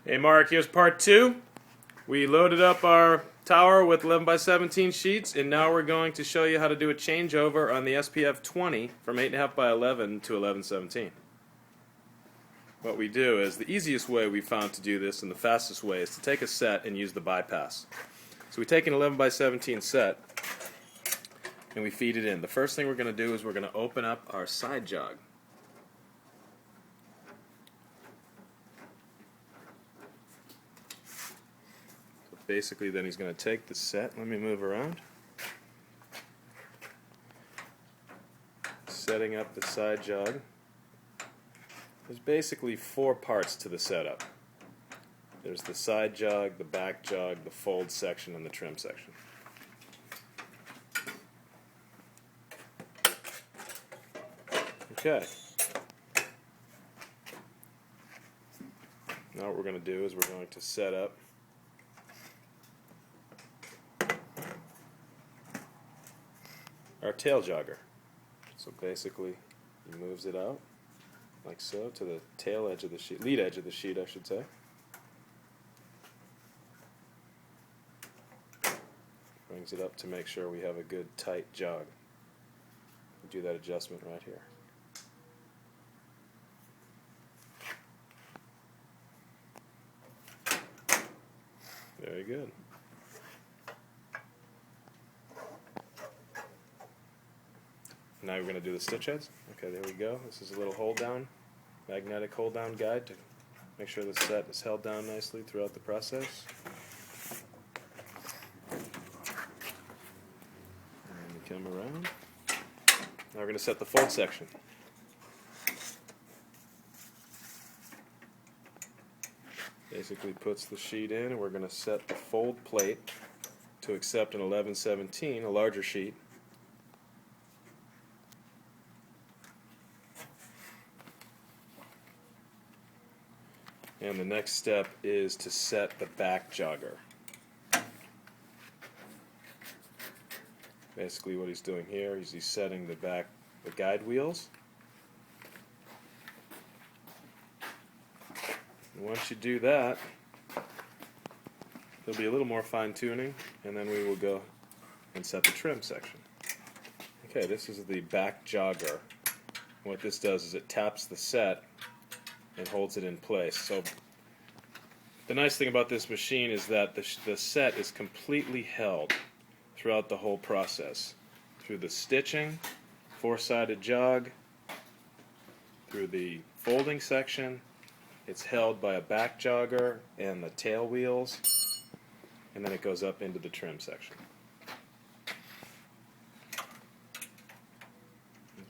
Hey Mark, here's part 2. We loaded up our tower with 11 by 17 sheets, and now we're going to show you how to do a changeover on the SPF 20 from 8.5 by 11 to 11/17. What we do is, the easiest way we found to do this and the fastest way is to take a set and use the bypass. So we take an 11 by 17 set and we feed it in. The first thing we're going to do is we're going to open up our side jog. Basically, then he's going to take the set. Let me move around. Setting up the side jog. There's basically 4 parts to the setup. There's the side jog, the back jog, the fold section, and the trim section. Okay. Now what we're going to do is we're going to set up our tail jogger. So basically, he moves it out like so to the tail edge of the sheet, lead edge of the sheet, I should say. Brings it up to make sure we have a good tight jog. Do that adjustment right here. Very good. Now we're going to do the stitch heads. Okay, there we go. This is a little hold down, magnetic hold down guide to make sure the set is held down nicely throughout the process. And we come around. Now we're going to set the fold section. Basically puts the sheet in, and we're going to set the fold plate to accept an 11/17, a larger sheet. And the next step is to set the back jogger. Basically what he's doing here is he's setting the guide wheels. And once you do that, there'll be a little more fine tuning, and then we will go and set the trim section. Okay, this is the back jogger. What this does is it taps the set and holds it in place. So the nice thing about this machine is that the set is completely held throughout the whole process. Through the stitching, 4-sided jog, through the folding section, it's held by a back jogger and the tail wheels, and then it goes up into the trim section.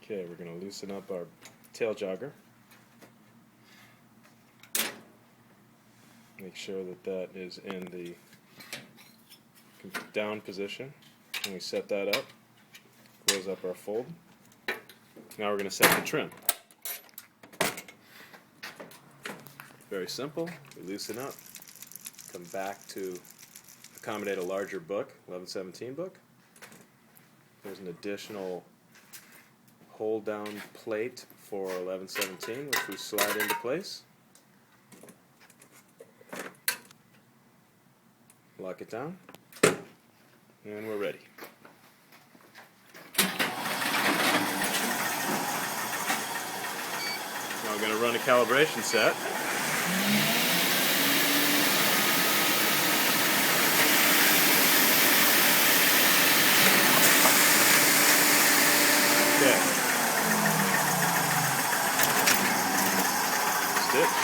Okay, we're going to loosen up our tail jogger. Make sure that that is in the down position, and we set that up. Close up our fold. Now we're going to set the trim. Very simple. We loosen up, come back to accommodate a larger book, 11/17 book. There's an additional hold down plate for 11/17, which we slide into place. Lock it down, and we're ready. Now we're going to run a calibration set. Okay. Stitch,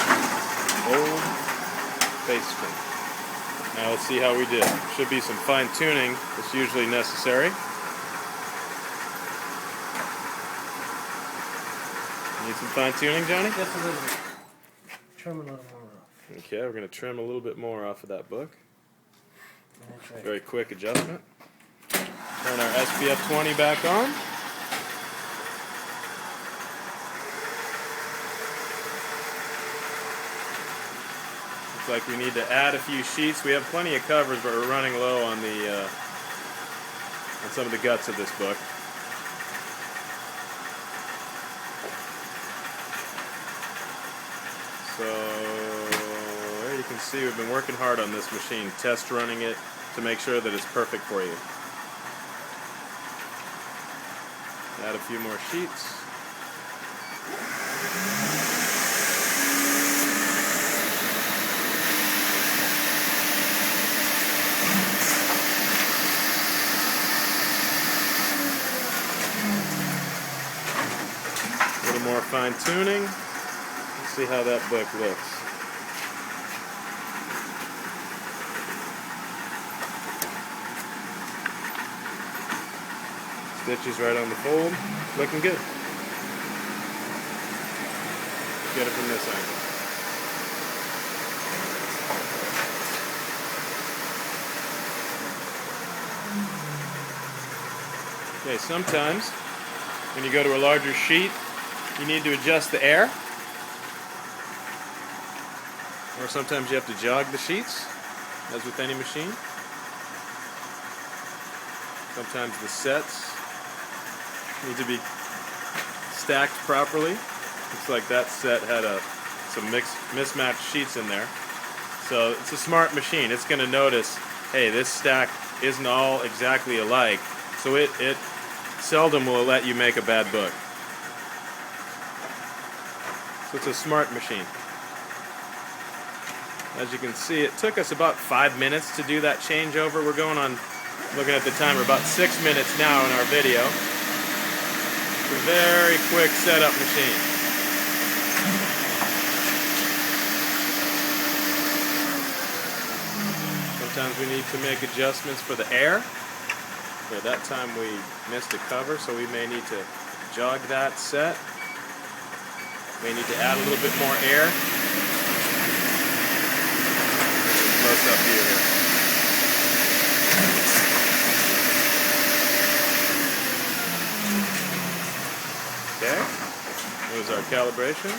hold, face spin. Now let's see how we did. Should be some fine tuning that's usually necessary. Need some fine tuning, Johnny? Just a little bit. Trim a little more off. Okay, we're going to trim a little bit more off of that book. That's right. Very quick adjustment. Turn our SPF 20 back on. Looks like we need to add a few sheets. We have plenty of covers, but we're running low on some of the guts of this book. So there you can see, we've been working hard on this machine, test running it to make sure that it's perfect for you. Add a few more sheets. A little more fine tuning. Let's see how that book looks. Stitches right on the fold. Looking good. Get it from this angle. Okay, sometimes when you go to a larger sheet, you need to adjust the air. Or sometimes you have to jog the sheets, as with any machine. Sometimes the sets need to be stacked properly. Looks like that set had some mismatched sheets in there. So it's a smart machine. It's going to notice, hey, this stack isn't all exactly alike. So it seldom will let you make a bad book. So it's a smart machine. As you can see, it took us about 5 minutes to do that changeover. We're going on, looking at the timer, about 6 minutes now in our video. It's a very quick setup machine. Sometimes we need to make adjustments for the air. So that time we missed a cover, so we may need to jog that set. May need to add a little bit more air. Close up view here. Okay, there's our calibration.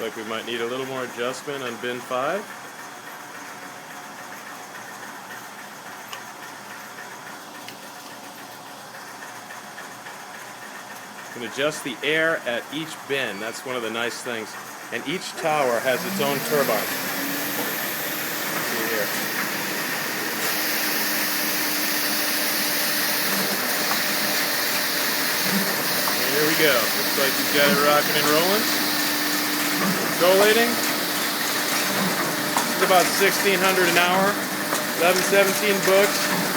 Looks like we might need a little more adjustment on bin 5. You can adjust the air at each bin. That's one of the nice things. And each tower has its own turbine. See here. Here we go. Looks like you've got it rocking and rolling. Collating. It's about 1,600 an hour. 11, 17 books.